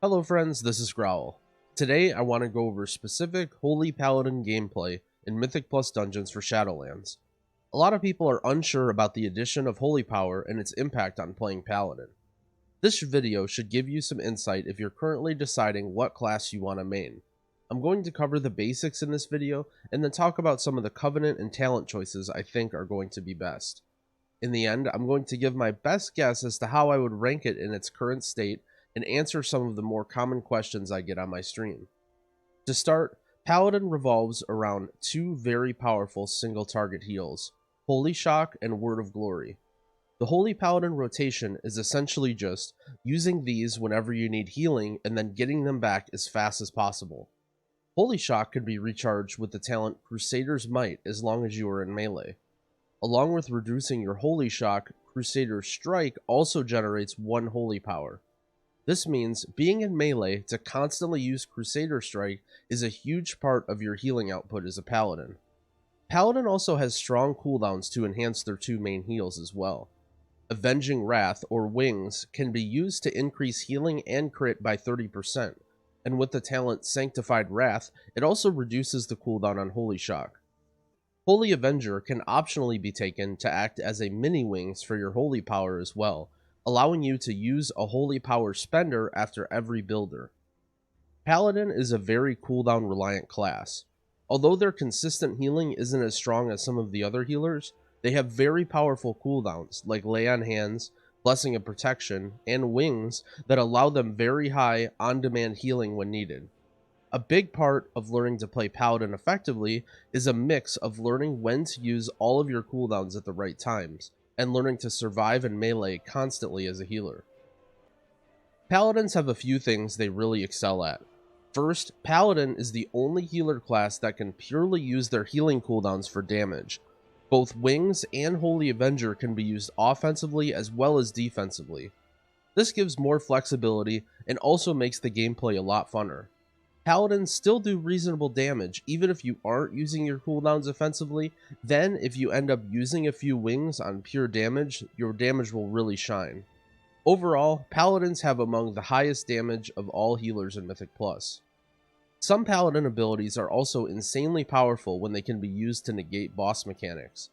Hello friends, this is Growl. Today I want to go over specific Holy Paladin gameplay in Mythic Plus dungeons for Shadowlands. A lot of people are unsure about the addition of Holy Power and its impact on playing Paladin. This video should give you some insight if you're currently deciding what class you want to main. I'm going to cover the basics in this video and then talk about some of the covenant and talent choices I think are going to be best. In the end, I'm going to give my best guess as to how I would rank it in its current state and answer some of the more common questions I get on my stream. To start, Paladin revolves around two very powerful single target heals, Holy Shock and Word of Glory. The Holy Paladin rotation is essentially just using these whenever you need healing and then getting them back as fast as possible. Holy Shock can be recharged with the talent Crusader's Might as long as you are in melee. Along with reducing your Holy Shock, Crusader's Strike also generates one Holy Power. This means being in melee to constantly use Crusader Strike is a huge part of your healing output as a Paladin. Paladin also has strong cooldowns to enhance their two main heals as well. Avenging Wrath, or Wings, can be used to increase healing and crit by 30%, and with the talent Sanctified Wrath, it also reduces the cooldown on Holy Shock. Holy Avenger can optionally be taken to act as a mini Wings for your Holy Power as well, allowing you to use a Holy Power spender after every builder. Paladin is a very cooldown reliant class. Although their consistent healing isn't as strong as some of the other healers, they have very powerful cooldowns like Lay on Hands, Blessing of Protection, and Wings that allow them very high on-demand healing when needed. A big part of learning to play Paladin effectively is a mix of learning when to use all of your cooldowns at the right times, and learning to survive in melee constantly as a healer. Paladins have a few things they really excel at. First, Paladin is the only healer class that can purely use their healing cooldowns for damage. Both Wings and Holy Avenger can be used offensively as well as defensively. This gives more flexibility and also makes the gameplay a lot funner. Paladins still do reasonable damage even if you aren't using your cooldowns offensively, then if you end up using a few Wings on pure damage, your damage will really shine. Overall, Paladins have among the highest damage of all healers in Mythic Plus. Some Paladin abilities are also insanely powerful when they can be used to negate boss mechanics.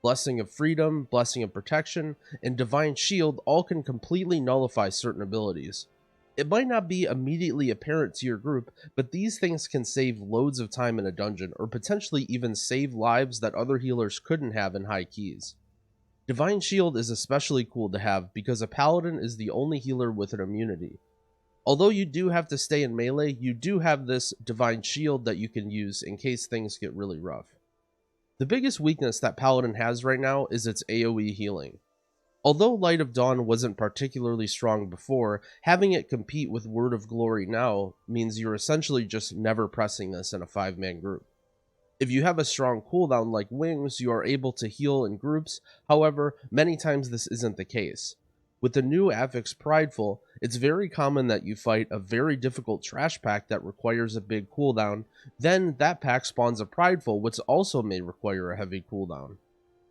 Blessing of Freedom, Blessing of Protection, and Divine Shield all can completely nullify certain abilities. It might not be immediately apparent to your group, but these things can save loads of time in a dungeon, or potentially even save lives that other healers couldn't have in high keys. Divine Shield is especially cool to have because a Paladin is the only healer with an immunity. Although you do have to stay in melee, you do have this Divine Shield that you can use in case things get really rough. The biggest weakness that Paladin has right now is its AoE healing. Although Light of Dawn wasn't particularly strong before, having it compete with Word of Glory now means you're essentially just never pressing this in a 5-man group. If you have a strong cooldown like Wings, you are able to heal in groups, however, many times this isn't the case. With the new affix Prideful, it's very common that you fight a very difficult trash pack that requires a big cooldown, then that pack spawns a Prideful which also may require a heavy cooldown.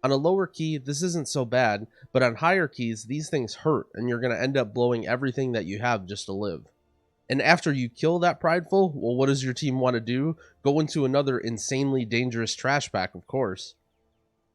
On a lower key, this isn't so bad, but on higher keys, these things hurt, and you're going to end up blowing everything that you have just to live. And after you kill that Prideful, well, what does your team want to do? Go into another insanely dangerous trash pack, of course.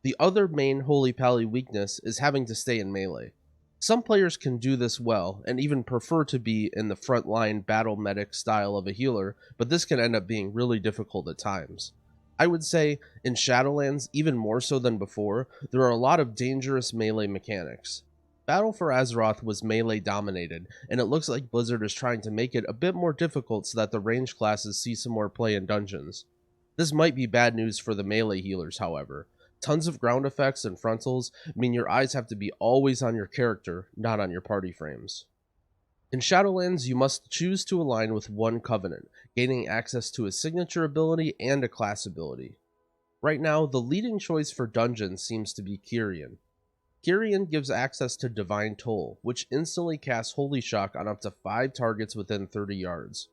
The other main Holy Pally weakness is having to stay in melee. Some players can do this well, and even prefer to be in the frontline battle medic style of a healer, but this can end up being really difficult at times. I would say, in Shadowlands, even more so than before, there are a lot of dangerous melee mechanics. Battle for Azeroth was melee dominated, and it looks like Blizzard is trying to make it a bit more difficult so that the range classes see some more play in dungeons. This might be bad news for the melee healers, however. Tons of ground effects and frontals mean your eyes have to be always on your character, not on your party frames. In Shadowlands, you must choose to align with one covenant, gaining access to a signature ability and a class ability. Right now, the leading choice for dungeons seems to be Kyrian. Kyrian gives access to Divine Toll, which instantly casts Holy Shock on up to 5 targets within 30 yards.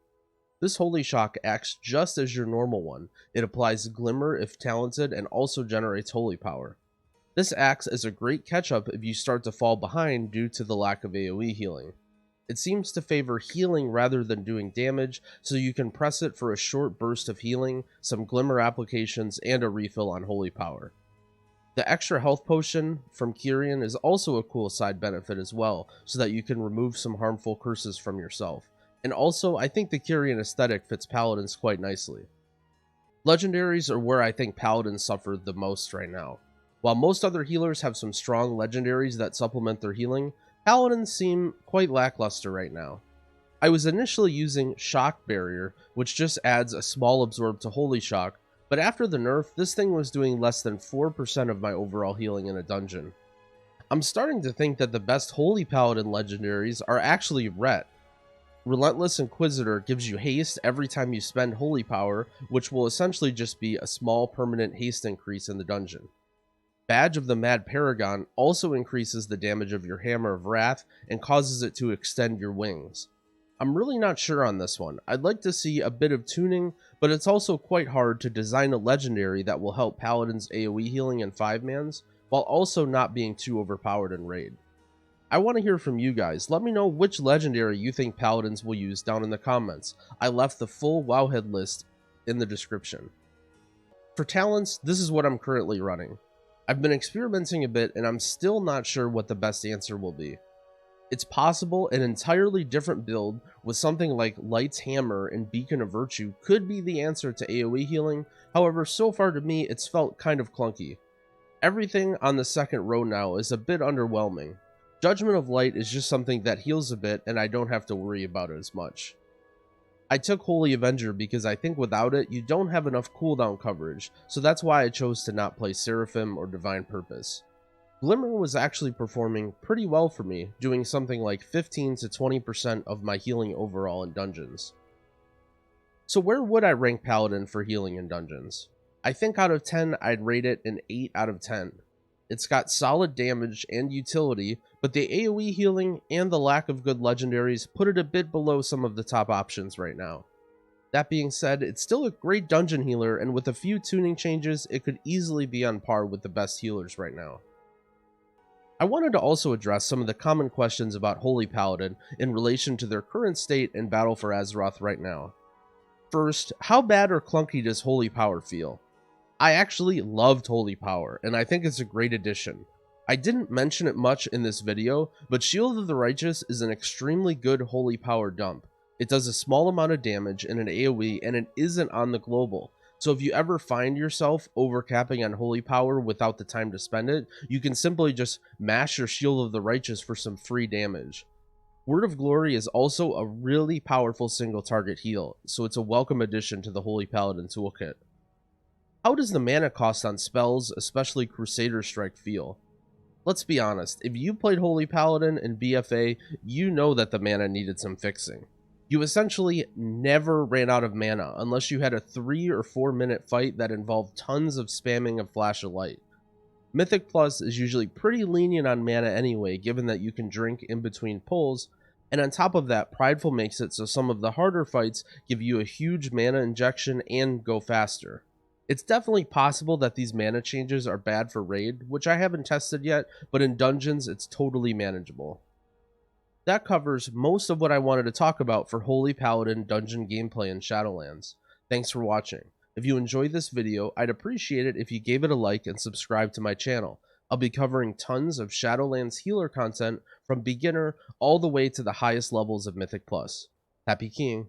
This Holy Shock acts just as your normal one. It applies Glimmer if talented and also generates Holy Power. This acts as a great catch-up if you start to fall behind due to the lack of AoE healing. It seems to favor healing rather than doing damage, so you can press it for a short burst of healing, some glimmer applications, and a refill on holy power. The extra health potion from Kyrian is also a cool side benefit as well, so that you can remove some harmful curses from yourself. And also, I think the Kyrian aesthetic fits Paladins quite nicely. Legendaries are where I think Paladins suffer the most right now. While most other healers have some strong legendaries that supplement their healing, Paladins seem quite lackluster right now. I was initially using Shock Barrier, which just adds a small absorb to Holy Shock, but after the nerf, this thing was doing less than 4% of my overall healing in a dungeon. I'm starting to think that the best Holy Paladin legendaries are actually Ret. Relentless Inquisitor gives you haste every time you spend holy power, which will essentially just be a small permanent haste increase in the dungeon. Badge of the Mad Paragon also increases the damage of your Hammer of Wrath and causes it to extend your wings. I'm really not sure on this one. I'd like to see a bit of tuning, but it's also quite hard to design a legendary that will help Paladins AoE healing in 5-mans, while also not being too overpowered in raid. I want to hear from you guys. Let me know which legendary you think Paladins will use down in the comments. I left the full Wowhead list in the description. For talents, this is what I'm currently running. I've been experimenting a bit and I'm still not sure what the best answer will be. It's possible an entirely different build with something like Light's Hammer and Beacon of Virtue could be the answer to AoE healing, however so far to me it's felt kind of clunky. Everything on the second row now is a bit underwhelming. Judgment of Light is just something that heals a bit and I don't have to worry about it as much. I took Holy Avenger because I think without it you don't have enough cooldown coverage, so that's why I chose to not play Seraphim or Divine Purpose. Glimmer was actually performing pretty well for me, doing something like 15 to 20% of my healing overall in dungeons. So where would I rank Paladin for healing in dungeons? I think out of 10 I'd rate it an 8 out of 10. It's got solid damage and utility, but the AoE healing and the lack of good legendaries put it a bit below some of the top options right now. That being said, it's still a great dungeon healer, and with a few tuning changes, it could easily be on par with the best healers right now. I wanted to also address some of the common questions about Holy Paladin in relation to their current state in Battle for Azeroth right now. First, how bad or clunky does Holy Power feel? I actually loved Holy Power, and I think it's a great addition. I didn't mention it much in this video, but Shield of the Righteous is an extremely good Holy Power dump. It does a small amount of damage in an AoE, and it isn't on the global. So if you ever find yourself overcapping on Holy Power without the time to spend it, you can simply just mash your Shield of the Righteous for some free damage. Word of Glory is also a really powerful single target heal, so it's a welcome addition to the Holy Paladin toolkit. How does the mana cost on spells, especially Crusader Strike, feel? Let's be honest, if you played Holy Paladin in BFA, you know that the mana needed some fixing. You essentially never ran out of mana unless you had a 3 or 4 minute fight that involved tons of spamming of Flash of Light. Mythic Plus is usually pretty lenient on mana anyway, given that you can drink in between pulls, and on top of that, Prideful makes it so some of the harder fights give you a huge mana injection and go faster. It's definitely possible that these mana changes are bad for raid, which I haven't tested yet, but in dungeons it's totally manageable. That covers most of what I wanted to talk about for Holy Paladin dungeon gameplay in Shadowlands. Thanks for watching. If you enjoyed this video, I'd appreciate it if you gave it a like and subscribe to my channel. I'll be covering tons of Shadowlands healer content from beginner all the way to the highest levels of Mythic Plus. Happy keying!